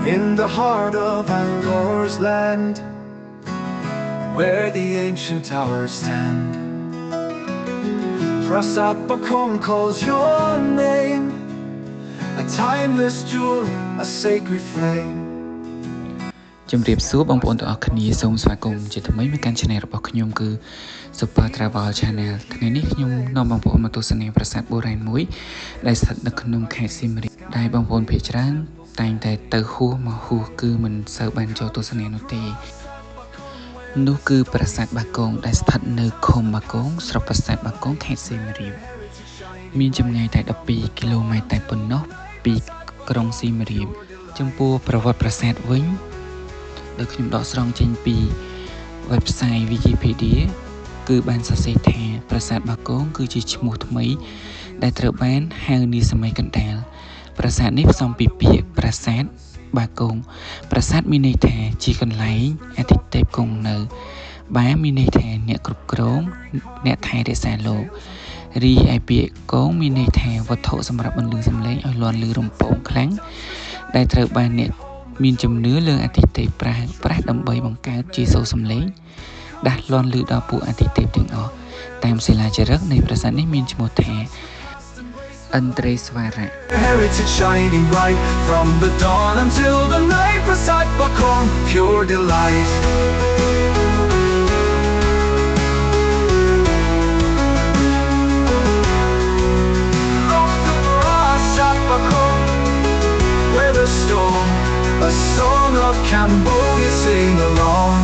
In the heart of Angora's land, where the ancient towers stand, Prasat Bakong calls your name, a timeless jewel, a sacred flame. ជំរាបសួរបងប្អូនទាំងអស់គ្នាសូមស្វាគមន៍ជាថ្មីមកកាន់ Channel របស់ខ្ញុំគឺ Super Travel Channel ថ្ងៃនេះខ្ញុំនាំបងប្អូនមកទស្សនាប្រាសាទបុរាណមួយដែលស្ថិតនៅក្នុងខេត្តសៀមរាបដែលបងប្អូនភាគច្រើនតែងតែទៅហួសមកហួសគឺមិនសូវបានចូលទស្សនានោះទេនោះគឺប្រាសាទបាគងដែលស្ថិតនៅឃុំបាគងស្រុកប្រាសាទបាគងខេត្តសៀមរាបមានចម្ងាយតែ12គីឡូម៉ែត្រតែប៉ុណ្ណោះពីក្រុងសៀមរាបចំពោះប្រវត្តិប្រាសាទវិញដែលខ្ញុំដកស្រង់ចេញពី website Wikipedia គឺបានសរសេរថាប្រាសាទបាគងគឺជាឈ្មោះថ្មីដែលត្រូវបានហៅនាសម័យកណ្ដាលប្រាសាទនេះផ្សំពីពាក្យប្រាសាទបាគងប្រាសាទមានន័យថាជាកន្លែងអាទិទេពគង់នៅបាមានន័យថាអ្នកគ្រប់គ្រងអ្នកថែរក្សាលោករីឯពាក្យគងមានន័យថាវត្ថុសម្រាប់បន្លឺសំឡេងឲ្យលាន់ឮរំពងខ្លាំងដែលត្រូវបានអ្នកមានជំនឿលើអាទិទេពប្រាស់ដើម្បីបង្កើតជាសូរសំឡេងដាស់លាន់ឮដល់ពួកអាទិទេពទាំងអស់តាមសិលាចារឹកនៃប្រាសាទនេះមានឈ្មោះថាឥន្ទ្រេស្វរៈ Heritage shining bright from the dawn until the night. Prasat Bakong, pure delight. Prasat Bakong, where the storm, a song of Cambodia sing along.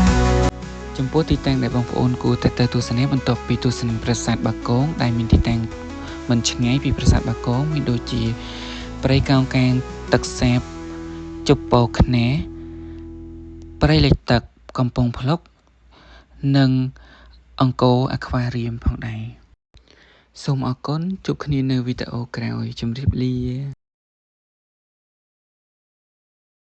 ចំពោះទីតាំងដែលបងប្អូនគួរតែទៅទស្សនាបន្ទាប់ពីទស្សនាប្រាសាទបាគងដែលមានទីតាំងមិនឆ្ងាយពីប្រាសាទបាគងមានដូចជាព្រៃកោងកាងទឹកសាបជប៉ុខ្នាព្រៃលិចទឹកកំពង់ភ្លុកនិងអង្គរអាខ្វារៀមផងដែរសូមអរគុណជួបគ្នានៅវីដេអូក្រោយជម្រាបលា